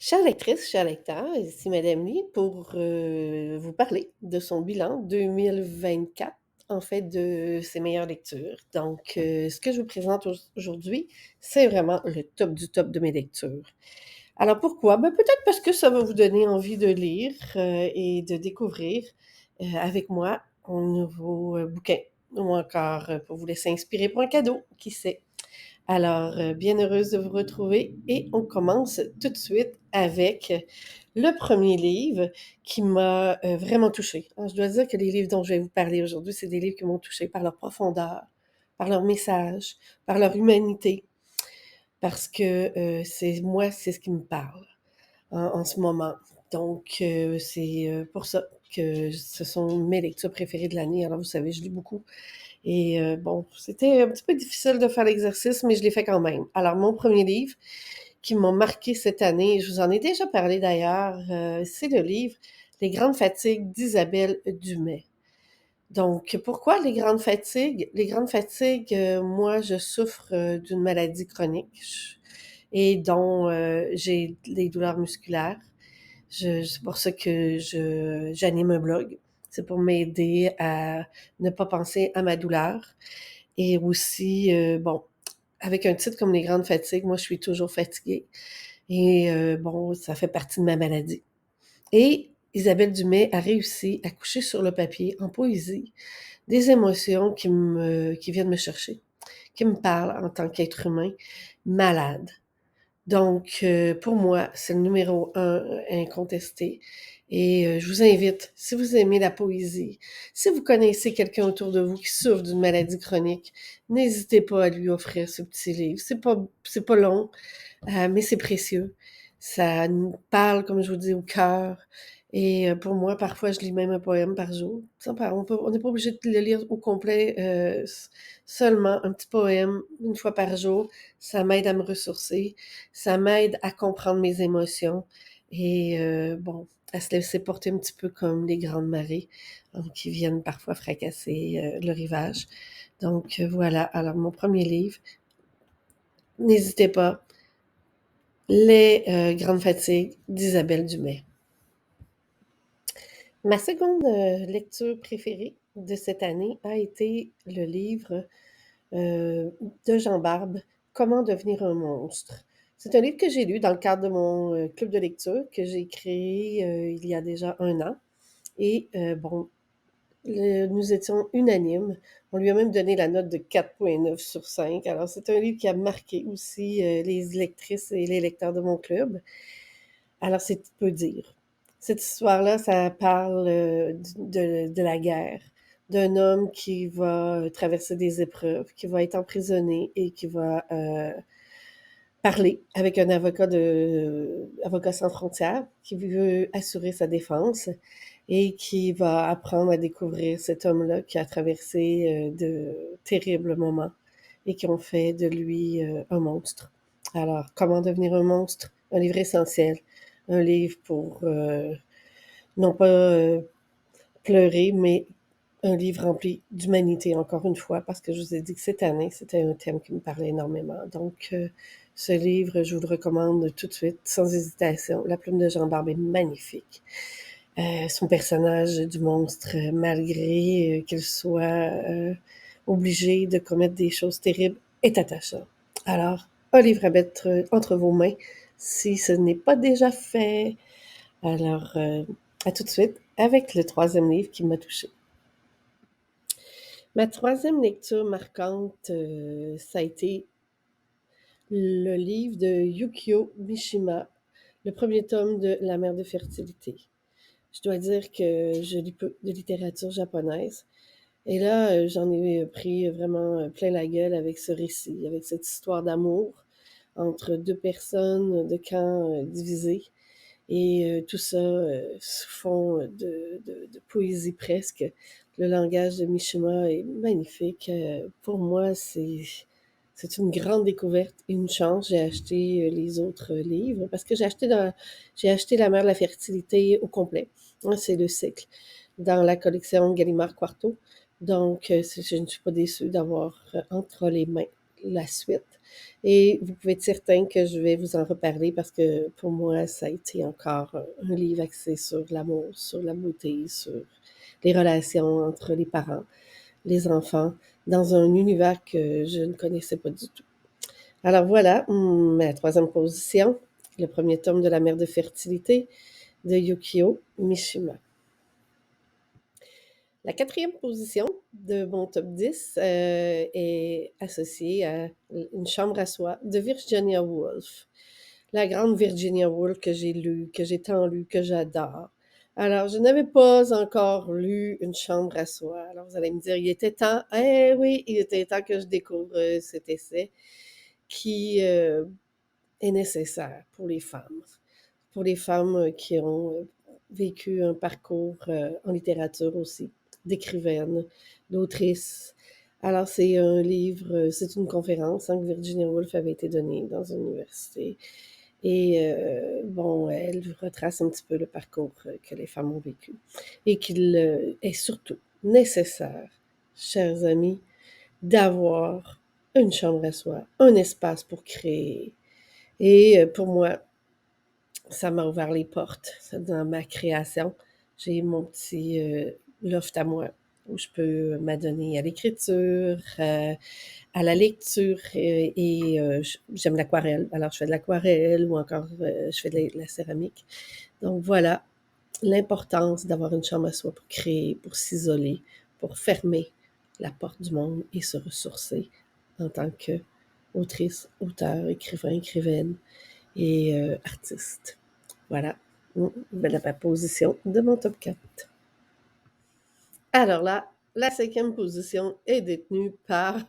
Chère lectrice, chers lecteurs, ici Madame Lee pour vous parler de son bilan 2024, en fait de ses meilleures lectures. Donc, ce que je vous présente aujourd'hui, c'est vraiment le top du top de mes lectures. Alors pourquoi? Ben, peut-être parce que ça va vous donner envie de lire et de découvrir avec moi un nouveau bouquin, ou encore pour vous laisser inspirer pour un cadeau, qui sait. Alors, bien heureuse de vous retrouver et on commence tout de suite avec le premier livre qui m'a vraiment touchée. Alors, je dois dire que les livres dont je vais vous parler aujourd'hui, c'est des livres qui m'ont touchée par leur profondeur, par leur message, par leur humanité, parce que c'est ce qui me parle en ce moment. Donc, c'est pour ça que ce sont mes lectures préférées de l'année. Alors, vous savez, je lis beaucoup et bon, c'était un petit peu difficile de faire l'exercice, mais je l'ai fait quand même. Alors, mon premier livre qui m'a marqué cette année, je vous en ai déjà parlé d'ailleurs, c'est le livre Les grandes fatigues d'Isabelle Dumais. Donc, pourquoi les grandes fatigues? Les grandes fatigues, moi, je souffre d'une maladie chronique et dont j'ai des douleurs musculaires. C'est pour ça que j'anime un blog. C'est pour m'aider à ne pas penser à ma douleur. Et aussi, bon, avec un titre comme Les grandes fatigues, moi, je suis toujours fatiguée. Et bon, ça fait partie de ma maladie. Et Isabelle Dumais a réussi à coucher sur le papier, en poésie, des émotions qui viennent me chercher, qui me parlent en tant qu'être humain malade. Donc, pour moi, c'est le numéro un incontesté et je vous invite, si vous aimez la poésie, si vous connaissez quelqu'un autour de vous qui souffre d'une maladie chronique, n'hésitez pas à lui offrir ce petit livre. C'est pas long, mais c'est précieux. Ça nous parle, comme je vous dis, au cœur et pour moi, parfois, je lis même un poème par jour. On n'est pas obligé de le lire au complet, seulement un petit poème une fois par jour, ça m'aide à me ressourcer, ça m'aide à comprendre mes émotions et bon, à se laisser porter un petit peu comme les grandes marées, qui viennent parfois fracasser, le rivage. Donc voilà, alors mon premier livre, n'hésitez pas, Les grandes fatigues d'Isabelle Dumais. Ma seconde lecture préférée de cette année a été le livre de Jean Barbe, Comment devenir un monstre. C'est un livre que j'ai lu dans le cadre de mon club de lecture que j'ai créé il y a déjà 1 an. Et bon, nous étions unanimes. On lui a même donné la note de 4,9 sur 5. Alors, c'est un livre qui a marqué aussi les lectrices et les lecteurs de mon club. Alors, c'est peu dire. Cette histoire-là, ça parle de la guerre, d'un homme qui va traverser des épreuves, qui va être emprisonné et qui va parler avec un avocat sans frontières, qui veut assurer sa défense et qui va apprendre à découvrir cet homme-là qui a traversé de terribles moments et qui ont fait de lui un monstre. Alors, comment devenir un monstre? Un livre essentiel, un livre pour non pas pleurer, mais un livre rempli d'humanité, encore une fois, parce que je vous ai dit que cette année, c'était un thème qui me parlait énormément. Donc, ce livre, je vous le recommande tout de suite, sans hésitation. La plume de Jean Barbe est magnifique. Son personnage du monstre, malgré qu'il soit obligé de commettre des choses terribles, est attachant. Alors, un livre à mettre entre vos mains si ce n'est pas déjà fait. Alors, à tout de suite avec le troisième livre qui m'a touchée. Ma troisième lecture marquante, ça a été le livre de Yukio Mishima, le premier tome de La mère de fertilité. Je dois dire que je lis peu de littérature japonaise et là, j'en ai pris vraiment plein la gueule avec ce récit, avec cette histoire d'amour entre 2 personnes de camps, divisés et tout ça, sous fond de poésie presque. Le langage de Mishima est magnifique. Pour moi, c'est une grande découverte et une chance. J'ai acheté les autres livres parce que j'ai acheté La mère de la fertilité au complet. Hein, c'est le cycle dans la collection Gallimard Quarto. Donc, je ne suis pas déçue d'avoir entre les mains la suite. Et vous pouvez être certain que je vais vous en reparler parce que pour moi, ça a été encore un livre axé sur l'amour, sur la beauté, sur les relations entre les parents, les enfants, dans un univers que je ne connaissais pas du tout. Alors voilà, ma troisième position, le premier tome de La mère de fertilité de Yukio Mishima. La quatrième position de mon top 10 est associée à Une chambre à soi de Virginia Woolf. La grande Virginia Woolf que j'ai lue, que j'ai tant lue, que j'adore. Alors, je n'avais pas encore lu Une chambre à soi. Alors, vous allez me dire, il était temps. Eh oui, il était temps que je découvre cet essai qui est nécessaire pour les femmes qui ont vécu un parcours en littérature aussi, d'écrivaines, d'autrices. Alors, c'est un livre, c'est une conférence que Virginia Woolf avait été donnée dans une université. Et bon, elle retrace un petit peu le parcours que les femmes ont vécu. Et qu'il est surtout nécessaire, chers amis, d'avoir une chambre à soi, un espace pour créer. Et pour moi, ça m'a ouvert les portes dans ma création. J'ai mon petit loft à moi où je peux m'adonner à l'écriture, à la lecture et j'aime l'aquarelle. Alors, je fais de l'aquarelle ou encore je fais de la céramique. Donc, voilà l'importance d'avoir une chambre à soi pour créer, pour s'isoler, pour fermer la porte du monde et se ressourcer en tant qu'autrice, auteur, écrivain, écrivaine et artiste. Voilà, la position de mon top 4. Alors là, la cinquième position est détenue par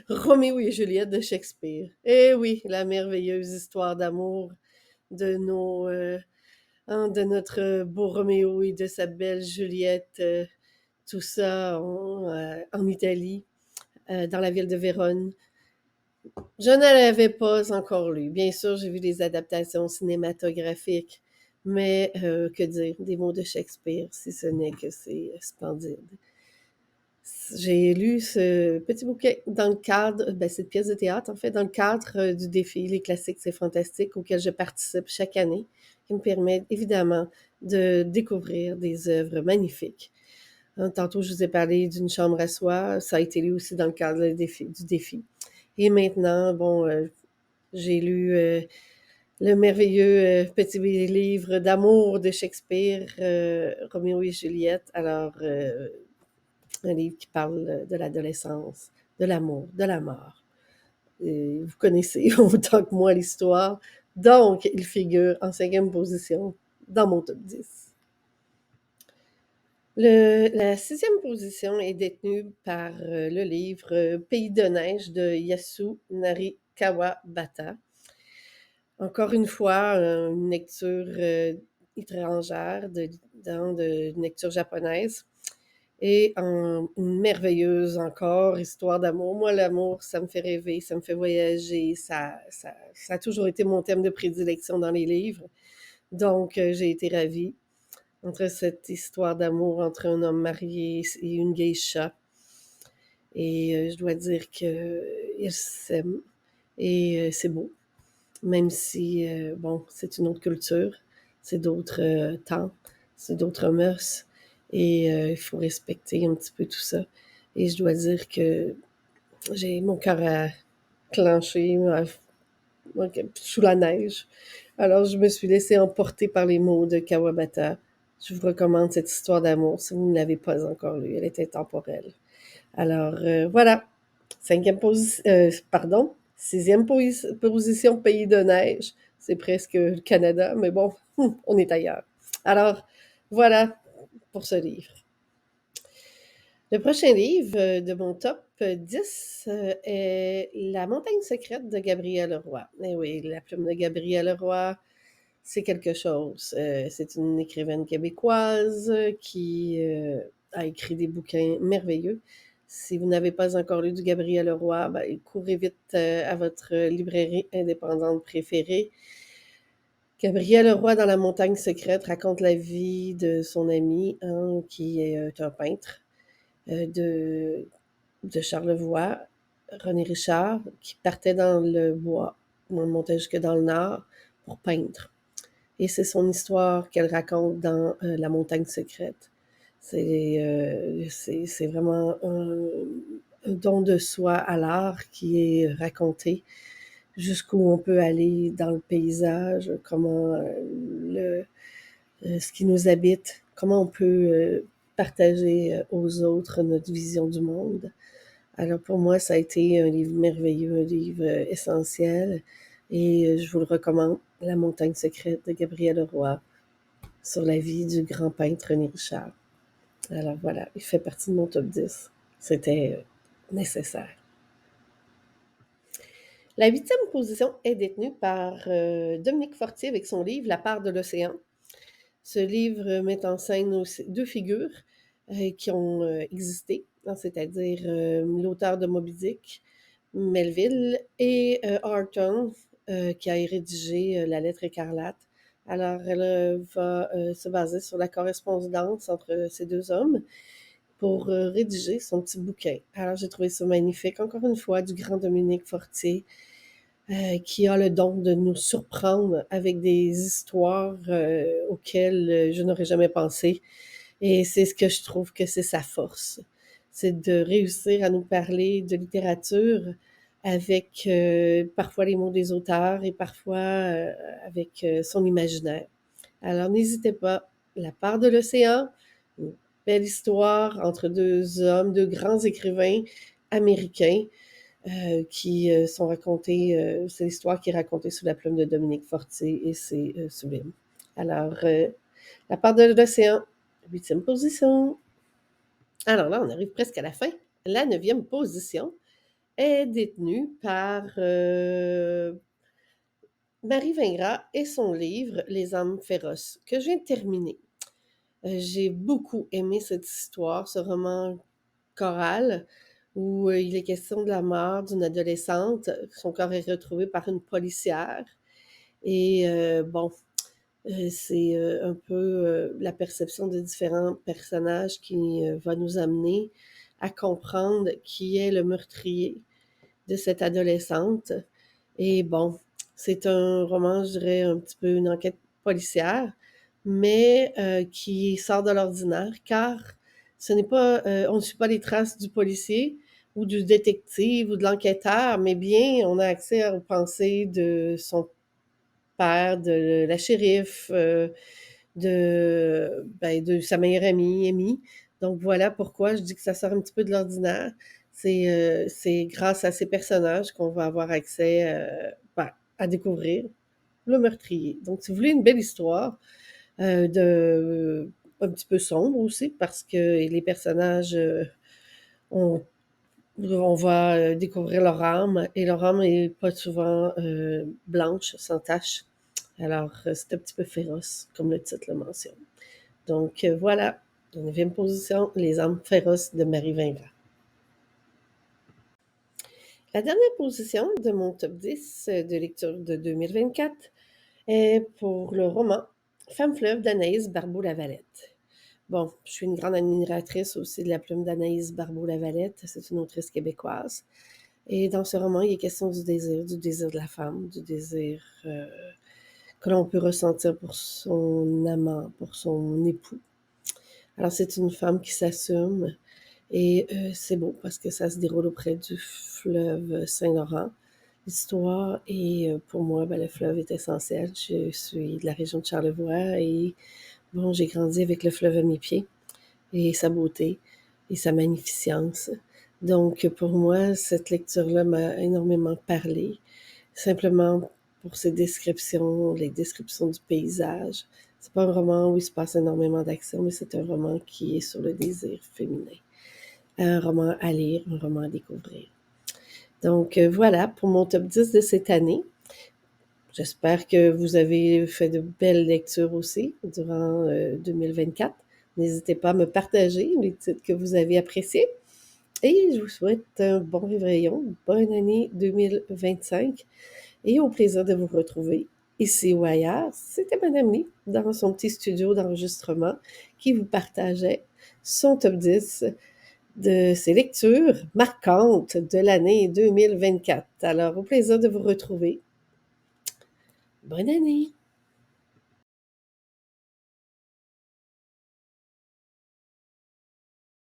Roméo et Juliette de Shakespeare. Eh oui, la merveilleuse histoire d'amour de de notre beau Roméo et de sa belle Juliette, tout ça en Italie, dans la ville de Vérone. Je ne l'avais pas encore lu. Bien sûr, j'ai vu des adaptations cinématographiques, mais que dire des mots de Shakespeare, si ce n'est que c'est splendide. J'ai lu ce petit bouquin dans le cadre, cette pièce de théâtre, en fait, dans le cadre du défi Les classiques, c'est fantastique, auquel je participe chaque année, qui me permet évidemment de découvrir des œuvres magnifiques. Tantôt, je vous ai parlé d'une chambre à soi, ça a été lu aussi dans le cadre du défi. Et maintenant, bon, j'ai lu le merveilleux petit livre d'amour de Shakespeare, Roméo et Juliette. Alors, un livre qui parle de l'adolescence, de l'amour, de la mort. Et vous connaissez autant que moi l'histoire. Donc, il figure en cinquième position dans mon top 10. La sixième position est détenue par le livre Pays de neige de Yasunari Kawabata. Encore une fois, une lecture étrangère, une lecture japonaise. Et une merveilleuse encore histoire d'amour. Moi, l'amour, ça me fait rêver, ça me fait voyager, ça a toujours été mon thème de prédilection dans les livres. Donc, j'ai été ravie entre cette histoire d'amour entre un homme marié et une geisha. Et je dois dire qu'ils s'aiment. Et c'est beau, même si, bon, c'est une autre culture, c'est d'autres temps, c'est d'autres mœurs. Et il faut respecter un petit peu tout ça. Et je dois dire que j'ai mon cœur à clencher sous la neige. Alors, je me suis laissée emporter par les mots de Kawabata. Je vous recommande cette histoire d'amour si vous ne l'avez pas encore lue. Elle est intemporelle. Alors, voilà. Sixième position, Pays de neige. C'est presque le Canada, mais bon, on est ailleurs. Alors, voilà pour ce livre. Le prochain livre de mon top 10 est La montagne secrète de Gabrielle Leroy. Eh oui, la plume de Gabrielle Leroy, c'est quelque chose. C'est une écrivaine québécoise qui a écrit des bouquins merveilleux. Si vous n'avez pas encore lu du Gabrielle Leroy, courez vite à votre librairie indépendante préférée. Gabrielle Leroy dans La montagne secrète raconte la vie de son ami qui est un peintre de Charlevoix. René Richard, qui partait dans le bois, on montait jusque dans le nord pour peindre. Et c'est son histoire qu'elle raconte dans La montagne secrète. C'est vraiment un don de soi à l'art qui est raconté, jusqu'où on peut aller dans le paysage, comment ce qui nous habite, comment on peut partager aux autres notre vision du monde. Alors pour moi, ça a été un livre merveilleux, un livre essentiel, et je vous le recommande, La montagne secrète de Gabrielle Roy, sur la vie du grand peintre René Richard. Alors voilà, il fait partie de mon top 10. C'était nécessaire. La huitième position est détenue par Dominique Fortier avec son livre La part de l'océan. Ce livre met en scène aussi deux figures qui ont existé, c'est-à-dire l'auteur de Moby Dick, Melville, et Horton, qui a rédigé La lettre écarlate. Alors, elle va se baser sur la correspondance entre ces deux hommes pour rédiger son petit bouquin. Alors, j'ai trouvé ça magnifique. Encore une fois, du grand Dominique Fortier, qui a le don de nous surprendre avec des histoires auxquelles je n'aurais jamais pensé. Et c'est ce que je trouve que c'est sa force. C'est de réussir à nous parler de littérature avec parfois les mots des auteurs et parfois avec son imaginaire. Alors n'hésitez pas, La part de l'océan, une belle histoire entre deux hommes, deux grands écrivains américains qui sont racontés, c'est l'histoire qui est racontée sous la plume de Dominique Fortier et c'est sublime. Alors, La part de l'océan, huitième position. Alors là, on arrive presque à la fin. La neuvième position est détenue par Marie Vingrat et son livre Les âmes féroces, que je viens de terminer. J'ai beaucoup aimé cette histoire, ce roman choral, où il est question de la mort d'une adolescente. Son corps est retrouvé par une policière. Et bon, c'est un peu la perception de différents personnages qui va nous amener à comprendre qui est le meurtrier de cette adolescente. Et bon, c'est un roman, je dirais, un petit peu une enquête policière, mais qui sort de l'ordinaire, car ce n'est pas, on ne suit pas les traces du policier ou du détective ou de l'enquêteur, mais bien on a accès aux pensées de son père, de la shérif, de sa meilleure amie, Amy. Donc voilà pourquoi je dis que ça sort un petit peu de l'ordinaire. C'est grâce à ces personnages qu'on va avoir accès à découvrir le meurtrier. Donc si vous voulez une belle histoire, un petit peu sombre aussi, parce que les personnages, on, on va découvrir leur âme, et leur âme n'est pas souvent blanche, sans tache. Alors, c'est un petit peu féroce, comme le titre le mentionne. Donc, voilà, en 9e position, Les âmes féroces de Marie Vingrat. La dernière position de mon top 10 de lecture de 2024 est pour le roman Femme fleuve d'Anaïs Barbeau-Lavalette. Bon, je suis une grande admiratrice aussi de la plume d'Anaïs Barbeau-Lavalette. C'est une autrice québécoise. Et dans ce roman, il est question du désir de la femme, du désir que l'on peut ressentir pour son amant, pour son époux. Alors, c'est une femme qui s'assume, et c'est beau parce que ça se déroule auprès du fleuve Saint-Laurent. L'histoire, et pour moi, le fleuve est essentiel. Je suis de la région de Charlevoix, et bon, j'ai grandi avec le fleuve à mes pieds, et sa beauté, et sa magnificence. Donc, pour moi, cette lecture-là m'a énormément parlé, simplement pour ses descriptions, les descriptions du paysage. C'est pas un roman où il se passe énormément d'action, mais c'est un roman qui est sur le désir féminin. Un roman à lire, un roman à découvrir. Donc voilà pour mon top 10 de cette année. J'espère que vous avez fait de belles lectures aussi durant 2024. N'hésitez pas à me partager les titres que vous avez appréciés. Et je vous souhaite un bon réveillon, une bonne année 2025, et au plaisir de vous retrouver ici ou ailleurs. C'était Madame Lee dans son petit studio d'enregistrement qui vous partageait son top 10 de ces lectures marquantes de l'année 2024. Alors, au plaisir de vous retrouver. Bonne année!